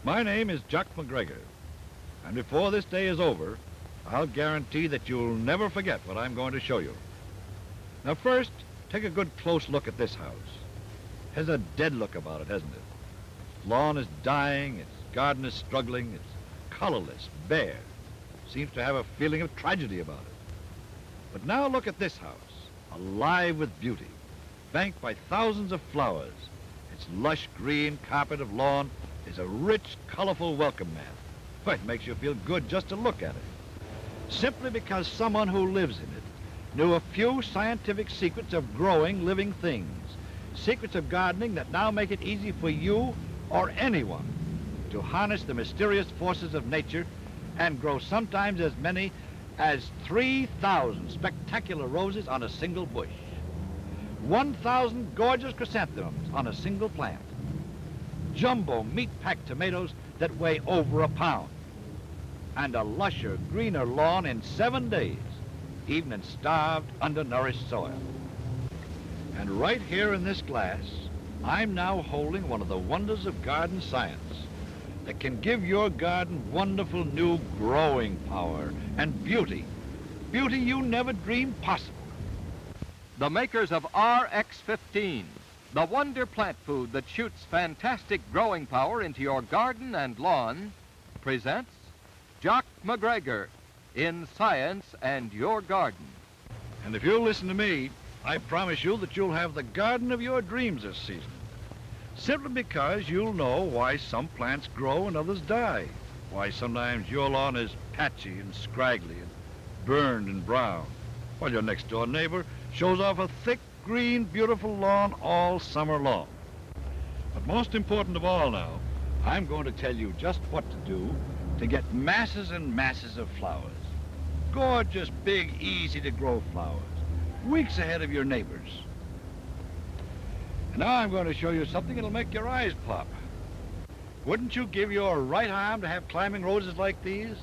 My name is Jock MacGregor, and before this day is over, I'll guarantee that you'll never forget what I'm going to show you. Now first, take a good close look at this house. It has a dead look about it, hasn't it? Its lawn is dying, its garden is struggling, it's colorless, bare. Seems to have a feeling of tragedy about it. But now look at this house, alive with beauty, banked by thousands of flowers. Its lush green carpet of lawn is a rich, colorful welcome mat. Why, it makes you feel good just to look at it. Simply because someone who lives in it knew a few scientific secrets of growing living things, secrets of gardening that now make it easy for you or anyone to harness the mysterious forces of nature and grow sometimes as many as 3,000 spectacular roses on a single bush, 1,000 gorgeous chrysanthemums on a single plant, jumbo meat-packed tomatoes that weigh over a pound, and a lusher, greener lawn in 7 days, even in starved, undernourished soil. And right here in this glass, I'm now holding one of the wonders of garden science that can give your garden wonderful new growing power and beauty, beauty you never dreamed possible. The makers of RX-15, the wonder plant food that shoots fantastic growing power into your garden and lawn, presents Jock MacGregor in Science and Your Garden. And if you'll listen to me, I promise you that you'll have the garden of your dreams this season. Simply because you'll know why some plants grow and others die, why sometimes your lawn is patchy and scraggly and burned and brown, while your next-door neighbor shows off a thick, green, beautiful lawn all summer long. But most important of all now, I'm going to tell you just what to do to get masses and masses of flowers. Gorgeous, big, easy-to-grow flowers, weeks ahead of your neighbors. And now I'm going to show you something that'll make your eyes pop. Wouldn't you give your right arm to have climbing roses like these?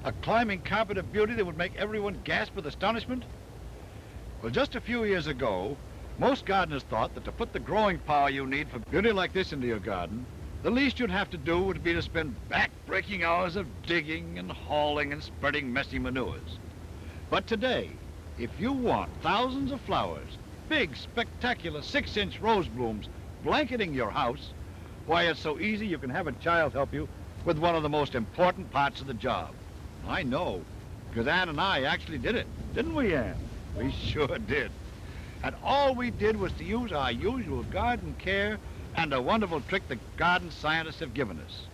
A climbing carpet of beauty that would make everyone gasp with astonishment? Well, just a few years ago, most gardeners thought that to put the growing power you need for beauty like this into your garden, the least you'd have to do would be to spend back-breaking hours of digging and hauling and spreading messy manures. But today, if you want thousands of flowers, big, spectacular 6-inch rose blooms blanketing your house, why, it's so easy you can have a child help you with one of the most important parts of the job. I know, because Ann and I actually did it. Didn't we, Ann? We sure did. And all we did was to use our usual garden care and a wonderful trick the garden scientists have given us.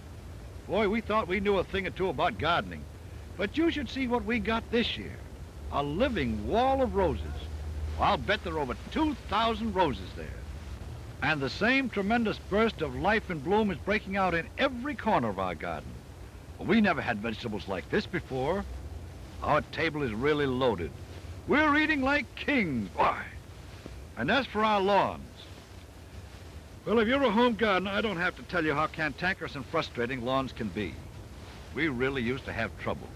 Boy, we thought we knew a thing or two about gardening, but you should see what we got this year. A living wall of roses. I'll bet there are over 2,000 roses there. And the same tremendous burst of life and bloom is breaking out in every corner of our garden. Well, we never had vegetables like this before. Our table is really loaded. We're eating like kings, boy. And as for our lawns, well, if you're a home gardener, I don't have to tell you how cantankerous and frustrating lawns can be. We really used to have trouble.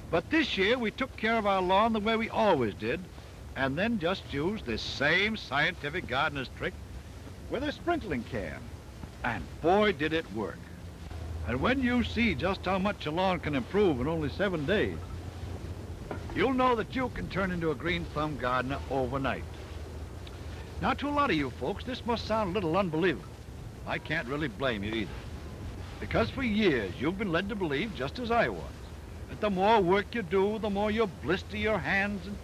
But this year, we took care of our lawn the way we always did, and then just used this same scientific gardener's trick with a sprinkling can. And boy, did it work. And when you see just how much a lawn can improve in only 7 days, you'll know that you can turn into a green thumb gardener overnight. Now, to a lot of you folks, this must sound a little unbelievable. I can't really blame you either. Because for years, you've been led to believe, just as I was, that the more work you do, the more you blister your hands and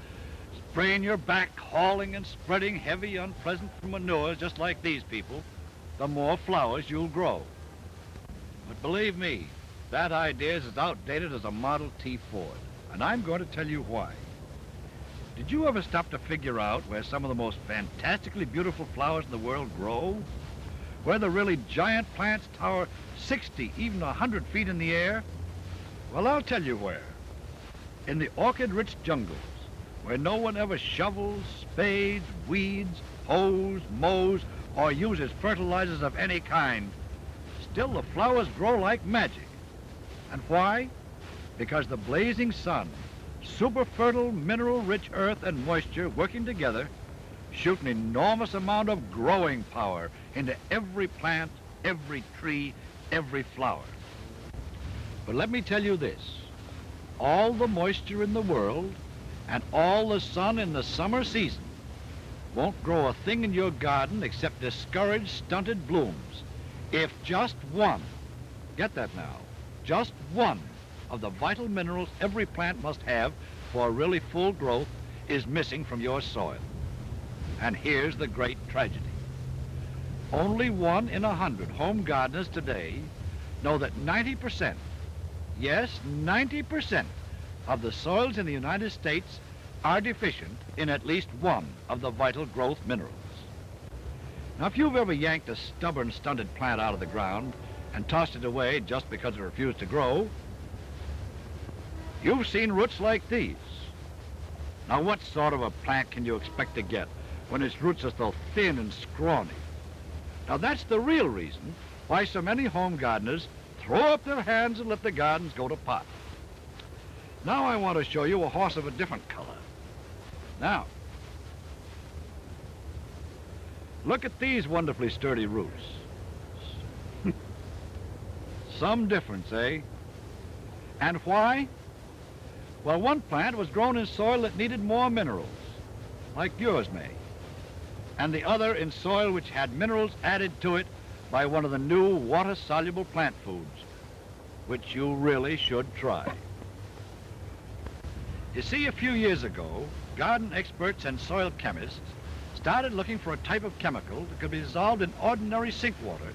sprain your back hauling and spreading heavy, unpleasant manures just like these people, the more flowers you'll grow. But believe me, that idea is as outdated as a Model T Ford, and I'm going to tell you why. Did you ever stop to figure out where some of the most fantastically beautiful flowers in the world grow? Where the really giant plants tower 60, even 100 feet in the air? Well, I'll tell you where. In the orchid-rich jungles, where no one ever shovels, spades, weeds, hoes, mows, or uses fertilizers of any kind, still the flowers grow like magic. And why? Because the blazing sun, super fertile, mineral-rich earth and moisture working together shoot an enormous amount of growing power into every plant, every tree, every flower. But let me tell you this. All the moisture in the world and all the sun in the summer season won't grow a thing in your garden except discouraged, stunted blooms if just one, get that now, just one of the vital minerals every plant must have for really full growth is missing from your soil. And here's the great tragedy. Only 1 in 100 home gardeners today know that 90%, yes, 90% of the soils in the United States are deficient in at least one of the vital growth minerals. Now, if you've ever yanked a stubborn, stunted plant out of the ground and tossed it away just because it refused to grow, you've seen roots like these. Now, what sort of a plant can you expect to get when its roots are so thin and scrawny? Now, that's the real reason why so many home gardeners throw up their hands and let the gardens go to pot. Now I want to show you a horse of a different color. Now, look at these wonderfully sturdy roots. Some difference, eh? And why? Well, one plant was grown in soil that needed more minerals, like yours may, and the other in soil which had minerals added to it by one of the new water-soluble plant foods, which you really should try. You see, a few years ago, garden experts and soil chemists started looking for a type of chemical that could be dissolved in ordinary sink water.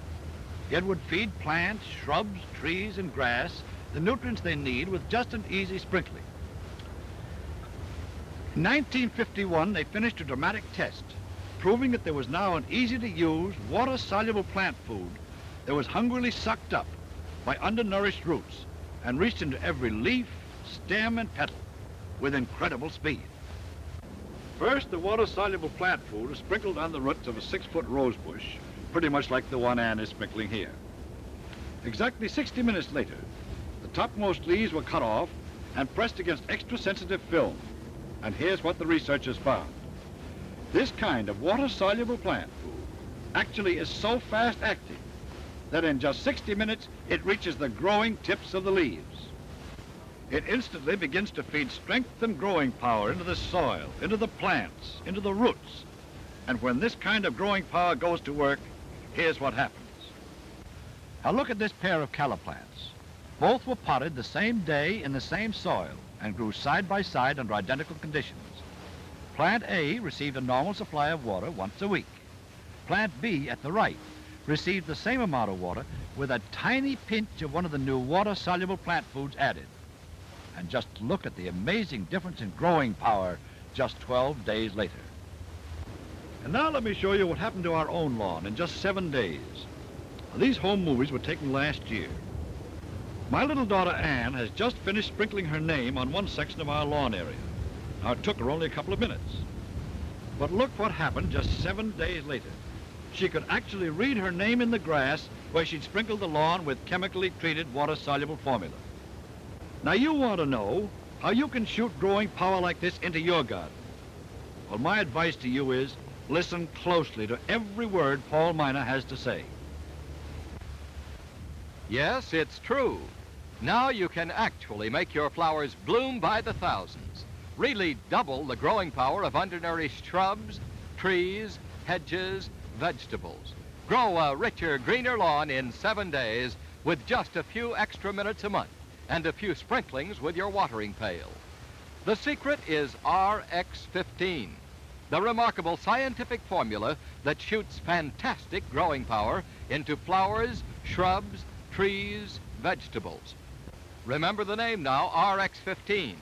It would feed plants, shrubs, trees, and grass the nutrients they need with just an easy sprinkling. In 1951, they finished a dramatic test, proving that there was now an easy-to-use, water-soluble plant food that was hungrily sucked up by undernourished roots and reached into every leaf, stem, and petal with incredible speed. First, the water-soluble plant food is sprinkled on the roots of a 6-foot rose bush, pretty much like the one Ann is sprinkling here. Exactly 60 minutes later, the topmost leaves were cut off and pressed against extra-sensitive film. And here's what the researchers found. This kind of water-soluble plant food actually is so fast-acting that in just 60 minutes, it reaches the growing tips of the leaves. It instantly begins to feed strength and growing power into the soil, into the plants, into the roots. And when this kind of growing power goes to work, here's what happens. Now look at this pair of calla plants. Both were potted the same day in the same soil and grew side by side under identical conditions. Plant A received a normal supply of water once a week. Plant B at the right received the same amount of water with a tiny pinch of one of the new water-soluble plant foods added. And just look at the amazing difference in growing power just 12 days later. And now let me show you what happened to our own lawn in just 7 days. Now, these home movies were taken last year. My little daughter Ann has just finished sprinkling her name on one section of our lawn area. Now, it took her only a couple of minutes. But look what happened just 7 days later. She could actually read her name in the grass where she'd sprinkled the lawn with chemically treated water-soluble formula. Now, you want to know how you can shoot growing power like this into your garden. Well, my advice to you is listen closely to every word Paul Meyer has to say. Yes, it's true. Now you can actually make your flowers bloom by the thousands. Really double the growing power of undernourished shrubs, trees, hedges, vegetables. Grow a richer, greener lawn in 7 days with just a few extra minutes a month and a few sprinklings with your watering pail. The secret is RX15, the remarkable scientific formula that shoots fantastic growing power into flowers, shrubs, trees, vegetables. Remember the name now, RX15,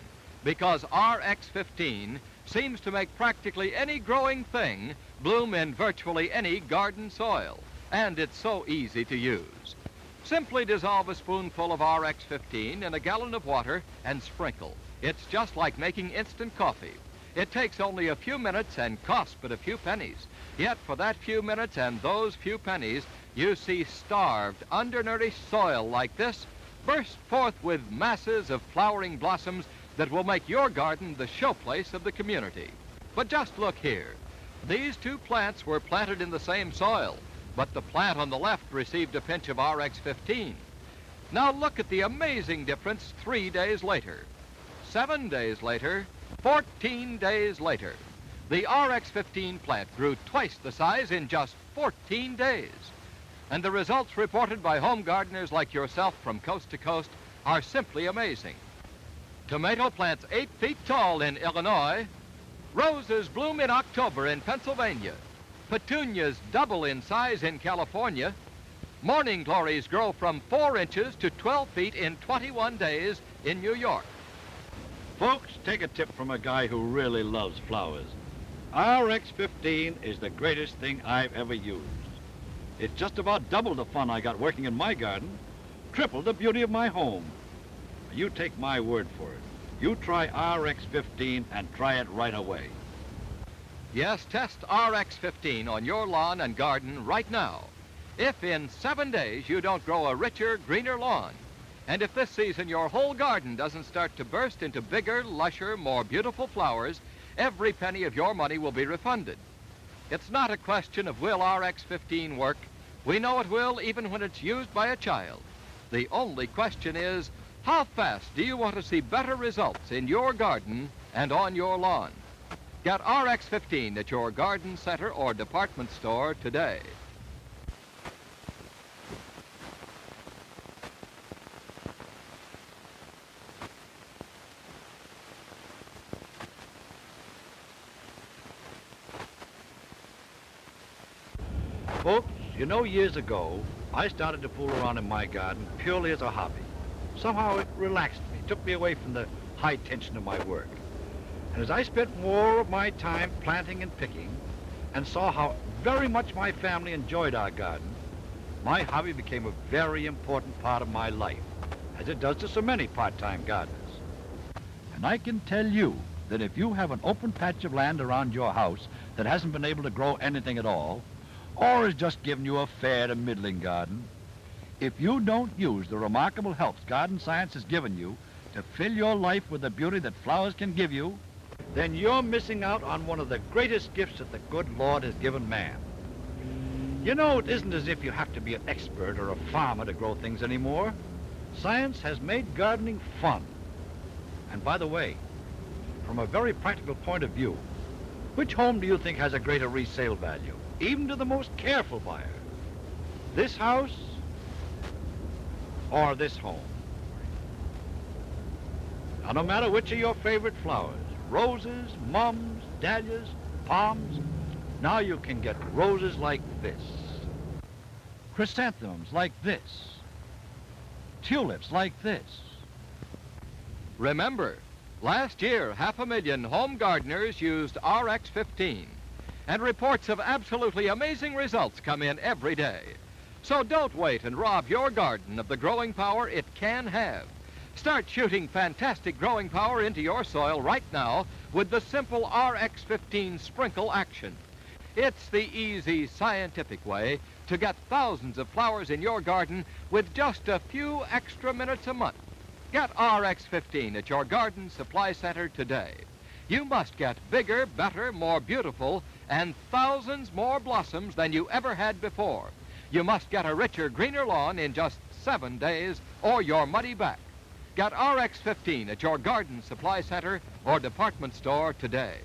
because RX15 seems to make practically any growing thing bloom in virtually any garden soil, and it's so easy to use. Simply dissolve a spoonful of RX15 in a gallon of water and sprinkle. It's just like making instant coffee. It takes only a few minutes and costs but a few pennies. Yet for that few minutes and those few pennies, you see starved, undernourished soil like this burst forth with masses of flowering blossoms that will make your garden the showplace of the community. But just look here. These two plants were planted in the same soil, but the plant on the left received a pinch of RX15. Now look at the amazing difference 3 days later, 7 days later, 14 days later. The RX-15 plant grew twice the size in just 14 days. And the results reported by home gardeners like yourself from coast to coast are simply amazing. Tomato plants 8 feet tall in Illinois. Roses bloom in October in Pennsylvania. Petunias double in size in California. Morning glories grow from 4 inches to 12 feet in 21 days in New York. Folks, take a tip from a guy who really loves flowers. RX-15 is the greatest thing I've ever used. It's just about double the fun I got working in my garden, triple the beauty of my home. You take my word for it. You try RX-15 and try it right away. Yes, test RX-15 on your lawn and garden right now. If in 7 days you don't grow a richer, greener lawn, and if this season your whole garden doesn't start to burst into bigger, lusher, more beautiful flowers, every penny of your money will be refunded. It's not a question of will RX-15 work. We know it will even when it's used by a child. The only question is, how fast do you want to see better results in your garden and on your lawn? Get RX-15 at your garden center or department store today. Folks, you know, years ago, I started to fool around in my garden purely as a hobby. Somehow it relaxed me, took me away from the high tension of my work. And as I spent more of my time planting and picking and saw how very much my family enjoyed our garden, my hobby became a very important part of my life, as it does to so many part-time gardeners. And I can tell you that if you have an open patch of land around your house that hasn't been able to grow anything at all, or has just given you a fair to middling garden, if you don't use the remarkable helps garden science has given you to fill your life with the beauty that flowers can give you, then you're missing out on one of the greatest gifts that the good Lord has given man. You know, it isn't as if you have to be an expert or a farmer to grow things anymore. Science has made gardening fun. And by the way, from a very practical point of view, which home do you think has a greater resale value, even to the most careful buyer? This house or this home? Now, no matter which are your favorite flowers, roses, mums, dahlias, palms, now you can get roses like this, chrysanthemums like this, tulips like this. Remember, last year, 500,000 home gardeners used RX-15, and reports of absolutely amazing results come in every day. So don't wait and rob your garden of the growing power it can have. Start shooting fantastic growing power into your soil right now with the simple RX-15 sprinkle action. It's the easy, scientific way to get thousands of flowers in your garden with just a few extra minutes a month. Get RX-15 at your garden supply center today. You must get bigger, better, more beautiful, and thousands more blossoms than you ever had before. You must get a richer, greener lawn in just 7 days or your money back. Get RX-15 at your garden supply center or department store today.